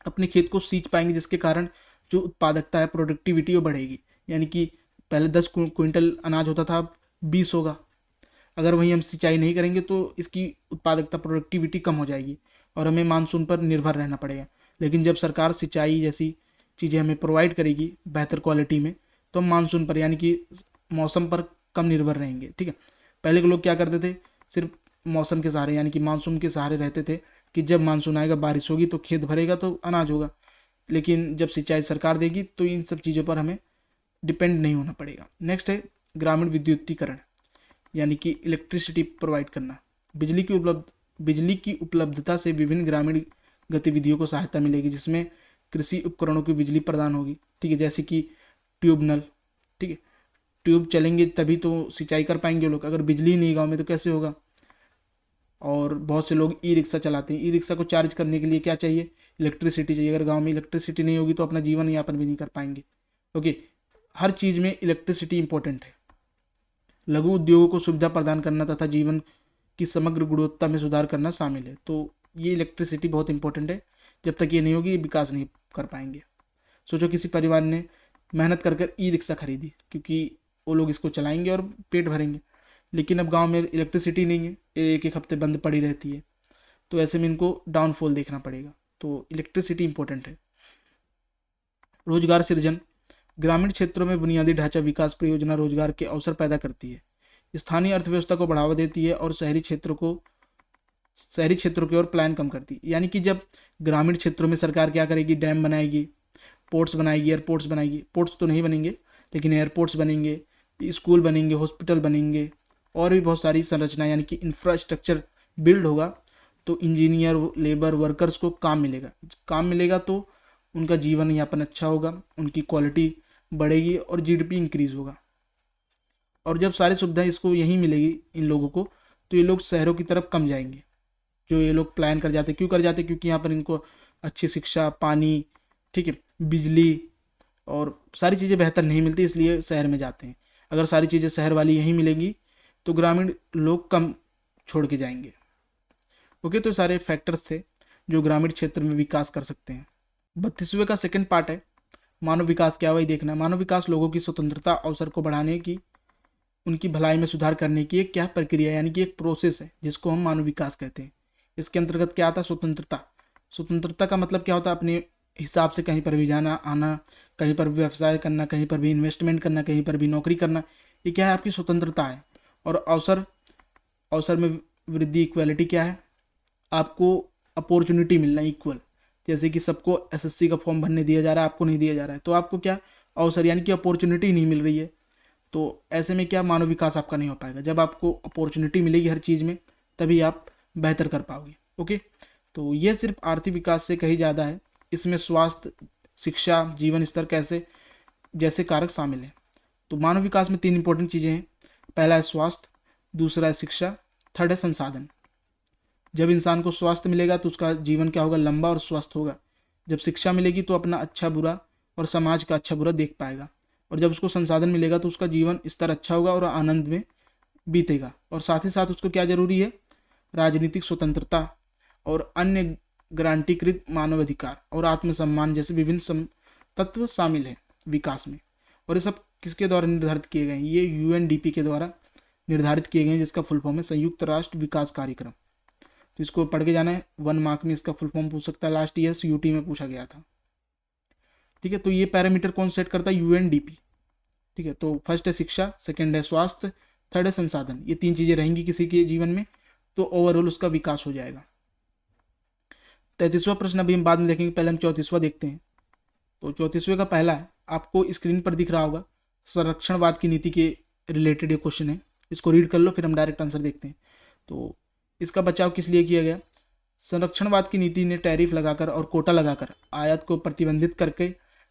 अपने खेत को सींच पाएंगे, जिसके कारण जो उत्पादकता है, प्रोडक्टिविटी, वो बढ़ेगी। यानी कि पहले 10 क्विंटल अनाज होता था, अब 20 होगा। अगर वहीं हम सिंचाई नहीं करेंगे तो इसकी उत्पादकता, प्रोडक्टिविटी कम हो जाएगी और हमें मानसून पर निर्भर रहना पड़ेगा। लेकिन जब सरकार सिंचाई जैसी चीज़ें हमें प्रोवाइड करेगी बेहतर क्वालिटी में, तो हम मानसून पर यानी कि मौसम पर कम निर्भर रहेंगे। ठीक है, पहले के लोग क्या करते थे, सिर्फ मौसम के सहारे यानी कि मानसून के सहारे रहते थे कि जब मानसून आएगा, बारिश होगी तो खेत भरेगा तो अनाज होगा। लेकिन जब सिंचाई सरकार देगी तो इन सब चीज़ों पर हमें डिपेंड नहीं होना पड़ेगा। नेक्स्ट है ग्रामीण विद्युतीकरण, यानी कि इलेक्ट्रिसिटी प्रोवाइड करना। बिजली की उपलब्धता से विभिन्न ग्रामीण गतिविधियों को सहायता मिलेगी, जिसमें कृषि उपकरणों की बिजली प्रदान होगी। ठीक है, जैसे कि ट्यूब नल। ठीक है, ट्यूब चलेंगे तभी तो सिंचाई कर पाएंगे लोग, अगर बिजली ही नहीं गाँव में तो कैसे होगा। और बहुत से लोग ई रिक्शा चलाते हैं, ई रिक्शा को चार्ज करने के लिए क्या चाहिए, इलेक्ट्रिसिटी चाहिए। अगर गांव में इलेक्ट्रिसिटी नहीं होगी तो अपना जीवन यापन भी नहीं कर पाएंगे। ओके, हर चीज़ में इलेक्ट्रिसिटी इंपॉर्टेंट है। लघु उद्योगों को सुविधा प्रदान करना तथा जीवन की समग्र गुणवत्ता में सुधार करना शामिल है। तो ये इलेक्ट्रिसिटी बहुत इंपॉर्टेंट है, जब तक ये नहीं होगी ये विकास नहीं कर पाएंगे। सोचो किसी परिवार ने मेहनत कर कर ई रिक्शा खरीदी, क्योंकि वो लोग इसको चलाएंगे और पेट भरेंगे, लेकिन अब गांव में इलेक्ट्रिसिटी नहीं है, एक एक हफ्ते बंद पड़ी रहती है, तो ऐसे में इनको डाउनफॉल देखना पड़ेगा। तो इलेक्ट्रिसिटी इंपॉर्टेंट है। रोजगार सृजन, ग्रामीण क्षेत्रों में बुनियादी ढांचा विकास परियोजना रोजगार के अवसर पैदा करती है, स्थानीय अर्थव्यवस्था को बढ़ावा देती है और शहरी क्षेत्रों की ओर प्लान कम करती है। यानी कि जब ग्रामीण क्षेत्रों में सरकार क्या करेगी, डैम बनाएगी, पोर्ट्स बनाएगी, एयरपोर्ट्स बनाएगी। पोर्ट्स तो नहीं बनेंगे लेकिन एयरपोर्ट्स बनेंगे, स्कूल बनेंगे, हॉस्पिटल बनेंगे और भी बहुत सारी संरचना यानी कि इंफ्रास्ट्रक्चर बिल्ड होगा। तो इंजीनियर, लेबर, वर्कर्स को काम मिलेगा तो उनका जीवन यापन अच्छा होगा, उनकी क्वालिटी बढ़ेगी और जीडीपी इंक्रीज होगा। और जब सारी सुविधाएं इसको यहीं मिलेगी इन लोगों को, तो ये लोग शहरों की तरफ कम जाएंगे। जो ये लोग प्लान कर जाते, क्यों कर जाते, क्योंकि यहाँ पर इनको अच्छी शिक्षा, पानी, ठीक है, बिजली और सारी चीज़ें बेहतर नहीं मिलती, इसलिए शहर में जाते हैं। अगर सारी चीज़ें शहर वाली यहीं मिलेंगी तो ग्रामीण लोग कम छोड़ के जाएंगे। ओके, तो सारे फैक्टर्स थे जो ग्रामीण क्षेत्र में विकास कर सकते हैं। 32वें का सेकंड पार्ट है मानव विकास क्या, वही देखना है। मानव विकास लोगों की स्वतंत्रता, अवसर को बढ़ाने की, उनकी भलाई में सुधार करने की एक क्या प्रक्रिया यानी कि एक प्रोसेस है, जिसको हम मानव विकास कहते हैं। इसके अंतर्गत क्या आता है, स्वतंत्रता का मतलब क्या होता है, अपने हिसाब से कहीं पर भी जाना आना, कहीं पर भी व्यवसाय करना, कहीं पर भी इन्वेस्टमेंट करना, कहीं पर भी नौकरी करना, ये क्या है, आपकी स्वतंत्रता है। और अवसर में वृद्धि, इक्वलिटी क्या है, आपको अपॉर्चुनिटी मिलना इक्वल। जैसे कि सबको एसएससी का फॉर्म भरने दिया जा रहा है, आपको नहीं दिया जा रहा है, तो आपको क्या अवसर यानी कि अपॉर्चुनिटी नहीं मिल रही है। तो ऐसे में क्या, मानव विकास आपका नहीं हो पाएगा। जब आपको अपॉर्चुनिटी मिलेगी हर चीज़ में, तभी आप बेहतर कर पाओगे। ओके, तो ये सिर्फ आर्थिक विकास से कहीं ज़्यादा है। इसमें स्वास्थ्य, शिक्षा, जीवन स्तर कैसे जैसे कारक शामिल हैं। तो मानव विकास में 3 इंपॉर्टेंट चीज़ें हैं। पहला है स्वास्थ्य, दूसरा है शिक्षा, थर्ड है संसाधन। जब इंसान को स्वास्थ्य मिलेगा तो उसका जीवन क्या होगा, लंबा और स्वस्थ होगा। जब शिक्षा मिलेगी तो अपना अच्छा बुरा और समाज का अच्छा बुरा देख पाएगा। और जब उसको संसाधन मिलेगा तो उसका जीवन स्तर अच्छा होगा और आनंद में बीतेगा। और साथ ही साथ उसको क्या जरूरी है, राजनीतिक स्वतंत्रता और अन्य गारंटीकृत मानवाधिकार और आत्मसम्मान जैसे विभिन्न तत्व शामिल हैं विकास में। और ये सब किसके द्वारा निर्धारित किए गए हैं, ये यूएनडीपी के द्वारा निर्धारित किए गए हैं, जिसका फुल फॉर्म है संयुक्त राष्ट्र विकास कार्यक्रम। तो इसको पढ़ के जाना है, 1 मार्क में इसका फुल फॉर्म पूछ सकता है, लास्ट ईयर यूटी में पूछा गया था। ठीक है, तो ये पैरामीटर कौन सेट करता है, यूएनडीपी। ठीक है, तो फर्स्ट है शिक्षा, सेकंड है स्वास्थ्य, थर्ड है संसाधन। ये 3 चीजें रहेंगी किसी के जीवन में, तो ओवरऑल उसका विकास हो जाएगा। 33वां प्रश्न अभी हम बाद में देखेंगे, पहले हम 34वां देखते हैं। तो 34वें का पहला है, आपको स्क्रीन पर दिख रहा होगा, संरक्षणवाद की नीति के रिलेटेड ये क्वेश्चन है। इसको रीड कर लो, फिर हम डायरेक्ट आंसर देखते हैं। तो इसका बचाव किस लिए किया गया, संरक्षणवाद की नीति ने टैरिफ लगाकर और कोटा लगाकर आयात को प्रतिबंधित करके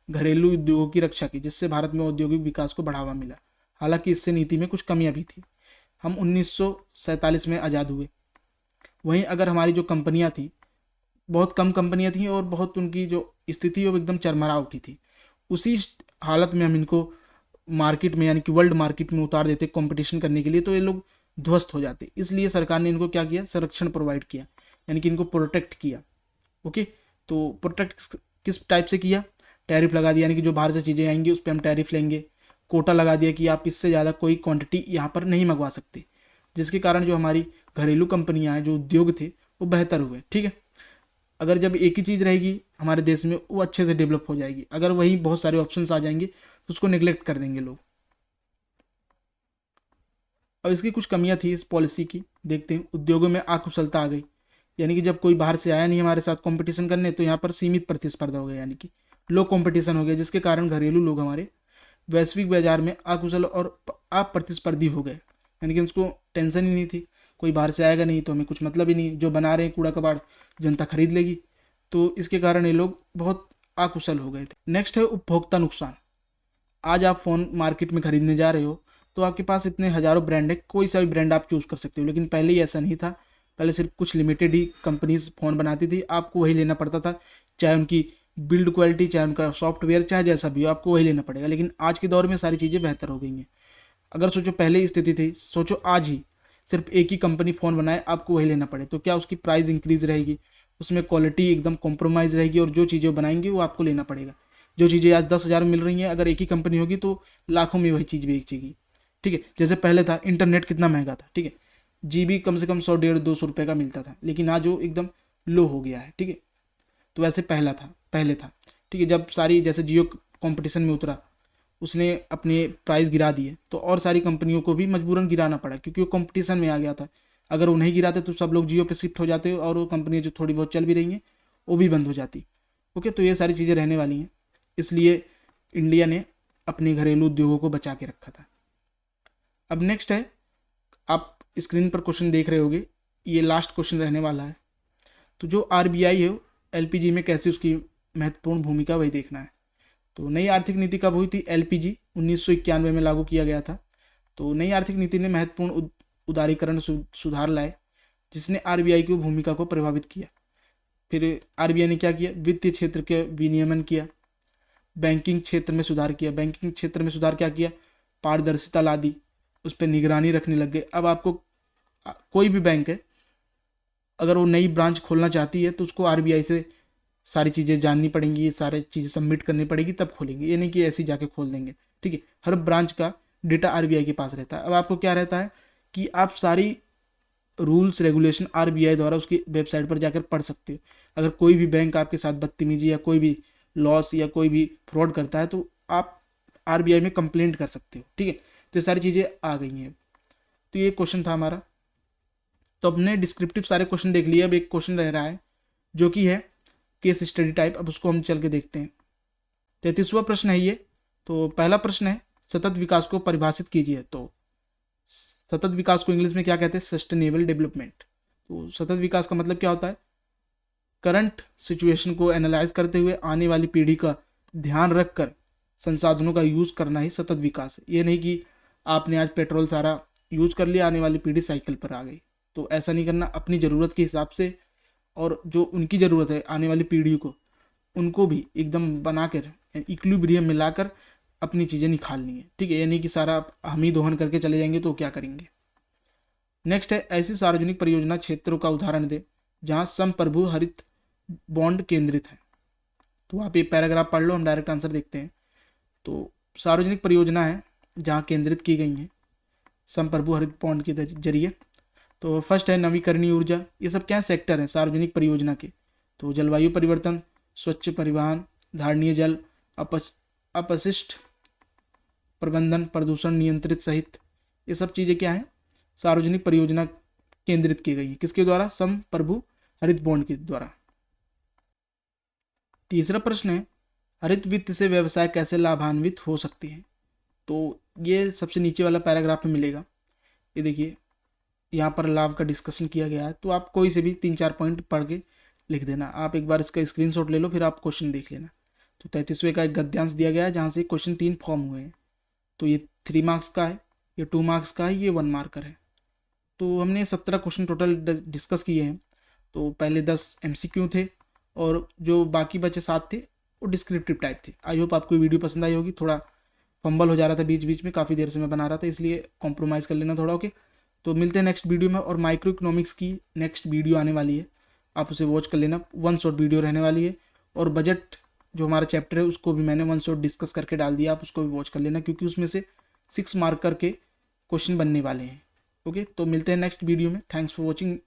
घरेलू उद्योगों की रक्षा की, जिससे भारत में औद्योगिक विकास को बढ़ावा मिला। हालांकि इससे नीति में कुछ कमियां भी थी। हम 1947 में आज़ाद हुए। वहीं अगर हमारी जो कंपनियां थी, बहुत कम कंपनियां थी और बहुत उनकी जो स्थिति वो एकदम चरमरा उठी थी, उसी हालत में हम इनको मार्केट में यानी कि वर्ल्ड मार्केट में उतार देते कंपटीशन करने के लिए, तो ये लोग ध्वस्त हो जाते। इसलिए सरकार ने इनको क्या किया, संरक्षण प्रोवाइड किया, यानी कि इनको प्रोटेक्ट किया। ओके, तो प्रोटेक्ट किस टाइप से किया, टैरिफ लगा दिया, यानी कि जो बाहर से चीज़ें आएंगी उस पर हम टैरिफ लेंगे। कोटा लगा दिया कि आप इससे ज़्यादा कोई क्वांटिटी यहाँ पर नहीं मंगवा सकते, जिसके कारण जो हमारी घरेलू कंपनियाँ हैं, जो उद्योग थे, वो बेहतर हुए। ठीक है, अगर जब एक ही चीज़ रहेगी हमारे देश में, वो अच्छे से डेवलप हो जाएगी। अगर वही बहुत सारे ऑप्शंस आ जाएंगे तो उसको निगलेक्ट कर देंगे लोग। और इसकी कुछ कमियां थी इस पॉलिसी की, देखते हैं। उद्योगों में अकुशलता आ गई, यानी कि जब कोई बाहर से आया नहीं हमारे साथ कंपटीशन करने, तो यहाँ पर सीमित प्रतिस्पर्धा हो गई, यानी कि लो कंपटीशन हो गया, जिसके कारण घरेलू लोग हमारे वैश्विक बाजार में अकुशल और अप्रतिस्पर्धी हो गए। यानी कि उसको टेंशन ही नहीं थी, कोई बाहर से आएगा नहीं तो हमें कुछ मतलब ही नहीं, जो बना रहे हैं कूड़ा कबाड़ जनता खरीद लेगी। तो इसके कारण ये लोग बहुत अकुशल हो गए थे। नेक्स्ट है उपभोक्ता नुकसान। आज आप फ़ोन मार्केट में खरीदने जा रहे हो तो आपके पास इतने हज़ारों ब्रांड है, कोई सा भी ब्रांड आप चूज़ कर सकते हो, लेकिन पहले ही ऐसा नहीं था। पहले सिर्फ कुछ लिमिटेड ही कंपनीज फ़ोन बनाती थी, आपको वही लेना पड़ता था, चाहे उनकी बिल्ड क्वालिटी, चाहे उनका सॉफ्टवेयर, चाहे जैसा भी हो, आपको वही लेना पड़ेगा। लेकिन आज के दौर में सारी चीज़ें बेहतर हो गई हैं। अगर सोचो पहले स्थिति थी, सोचो आज ही सिर्फ एक ही कंपनी फ़ोन बनाए, आपको वही लेना पड़े, तो क्या उसकी प्राइस इंक्रीज़ रहेगी, उसमें क्वालिटी एकदम कॉम्प्रोमाइज़ रहेगी, और जो चीज़ें बनाएंगे वो आपको लेना पड़ेगा। जो चीज़ें आज 10,000 में मिल रही हैं, अगर एक ही कंपनी होगी तो लाखों में वही चीज़ बेचेगी। ठीक है, जैसे पहले था इंटरनेट कितना महंगा था, ठीक है, जीबी कम से कम 100, 150, 200 रुपये का मिलता था, लेकिन आज वो एकदम लो हो गया है। ठीक है, तो वैसे पहले था। ठीक है, जब सारी जैसे जियो कंपटीशन में उतरा, उसने अपने प्राइस गिरा दिए, तो और सारी कंपनियों को भी मजबूरन गिराना पड़ा, क्योंकि वो कंपटीशन में आ गया था। अगर वो नहीं गिराते तो सब लोग जियो पे शिफ्ट हो जाते, और वो कंपनियाँ जो थोड़ी बहुत चल भी रही हैं वो भी बंद हो जाती। ओके, तो ये सारी चीज़ें रहने वाली हैं, इसलिए इंडिया ने अपने घरेलू उद्योगों को बचा के रखा था। अब नेक्स्ट है, आप स्क्रीन पर क्वेश्चन देख रहे होगे, ये लास्ट क्वेश्चन रहने वाला है। तो जो आरबीआई है एलपीजी में कैसे उसकी महत्वपूर्ण भूमिका, वही देखना है। तो नई आर्थिक नीति कब हुई थी, एलपीजी 1991 में लागू किया गया था। तो नई आर्थिक नीति ने महत्वपूर्ण उदारीकरण सुधार लाए, जिसने आरबीआई की भूमिका को प्रभावित किया। फिर आरबीआई ने क्या किया, वित्तीय क्षेत्र के विनियमन किया, बैंकिंग क्षेत्र में सुधार किया। बैंकिंग क्षेत्र में सुधार क्या किया, पारदर्शिता ला दी, उस पर निगरानी रखने लग गए। अब आपको कोई भी बैंक है, अगर वो नई ब्रांच खोलना चाहती है तो उसको आरबीआई से सारी चीज़ें जाननी पड़ेंगी, सारी चीज़ें सबमिट करनी पड़ेगी, तब खोलेंगे। ये नहीं कि ऐसे ही जाके खोल देंगे। ठीक है, हर ब्रांच का डेटा आरबीआई के पास रहता है। अब आपको क्या रहता है कि आप सारी रूल्स रेगुलेशन आरबीआई द्वारा उसकी वेबसाइट पर जाकर पढ़ सकते हो। अगर कोई भी बैंक आपके साथ बदतमीजी या कोई भी लॉस या कोई भी फ्रॉड करता है तो आप आरबीआई में कंप्लेंट कर सकते हो। ठीक है, तो ये सारी चीज़ें आ गई हैं। तो ये क्वेश्चन था हमारा। तो अपने डिस्क्रिप्टिव सारे क्वेश्चन देख लिए, अब एक क्वेश्चन रह रहा है जो कि है केस स्टडी टाइप। अब उसको हम चल के देखते हैं। 33वां प्रश्न है ये। तो पहला प्रश्न है, सतत विकास को परिभाषित कीजिए। तो सतत विकास को इंग्लिश में क्या कहते हैं, सस्टेनेबल डेवलपमेंट। तो सतत विकास का मतलब क्या होता है, करंट सिचुएशन को एनालाइज करते हुए आने वाली पीढ़ी का ध्यान रखकर संसाधनों का यूज़ करना ही सतत विकास है। ये नहीं कि आपने आज पेट्रोल सारा यूज़ कर लिया, आने वाली पीढ़ी साइकिल पर आ गई। तो ऐसा नहीं करना, अपनी ज़रूरत के हिसाब से, और जो उनकी ज़रूरत है आने वाली पीढ़ी को, उनको भी एकदम बनाकर इक्विलिब्रियम मिलाकर अपनी चीज़ें निकालनी है। ठीक है, यानी कि सारा हम ही दोहन करके चले जाएंगे तो क्या करेंगे। नेक्स्ट है, ऐसी सार्वजनिक परियोजना क्षेत्रों का उदाहरण दे जहाँ संप्रभु हरित बॉन्ड केंद्रित है। तो आप ये पैराग्राफ पढ़ लो, हम डायरेक्ट आंसर देखते हैं। तो सार्वजनिक परियोजना है जहाँ केंद्रित की गई हैं संप्रभु हरित बॉन्ड के जरिए। तो फर्स्ट है नवीकरणीय ऊर्जा। ये सब क्या सेक्टर हैं सार्वजनिक परियोजना के। तो जलवायु परिवर्तन, स्वच्छ परिवहन, धारणीय जल, अपशिष्ट प्रबंधन, प्रदूषण नियंत्रित सहित ये सब चीज़ें क्या हैं, सार्वजनिक परियोजना केंद्रित की गई है। किसके द्वारा, संप्रभु हरित बॉन्ड के द्वारा। तीसरा प्रश्न है, हरित वित्त से व्यवसाय कैसे लाभान्वित हो सकते हैं। तो ये सबसे नीचे वाला पैराग्राफ में मिलेगा। ये देखिए, यहाँ पर लाभ का डिस्कशन किया गया है। तो आप कोई से भी 3-4 पॉइंट पढ़ के लिख देना। आप एक बार इसका स्क्रीनशॉट ले लो, फिर आप क्वेश्चन देख लेना। तो 33वें का एक गद्यांश दिया गया है जहाँ से क्वेश्चन 3 फॉर्म हुए हैं। तो ये 3 मार्क्स का है, ये 2 मार्क्स का है, ये 1 मार्कर है। तो हमने 17 क्वेश्चन टोटल डिस्कस किए हैं। तो पहले 10 MCQ थे और जो बाकी बचे 7 थे वो डिस्क्रिप्टिव टाइप थे। आई होप आपको वीडियो पसंद आई होगी। थोड़ा फंबल हो जा रहा था बीच बीच में, काफ़ी देर से मैं बना रहा था, इसलिए कॉम्प्रोमाइज़ कर लेना थोड़ा। ओके, तो मिलते हैं नेक्स्ट वीडियो में। और माइक्रो इकोनॉमिक्स की नेक्स्ट वीडियो आने वाली है, आप उसे वॉच कर लेना। 1 शॉट वीडियो रहने वाली है। और बजट जो हमारा चैप्टर है उसको भी मैंने 1 शॉट डिस्कस करके डाल दिया, आप उसको भी वॉच कर लेना, क्योंकि उसमें से 6 मार्कर के क्वेश्चन बनने वाले हैं। ओके, तो मिलते हैं नेक्स्ट वीडियो में। Thanks for watching.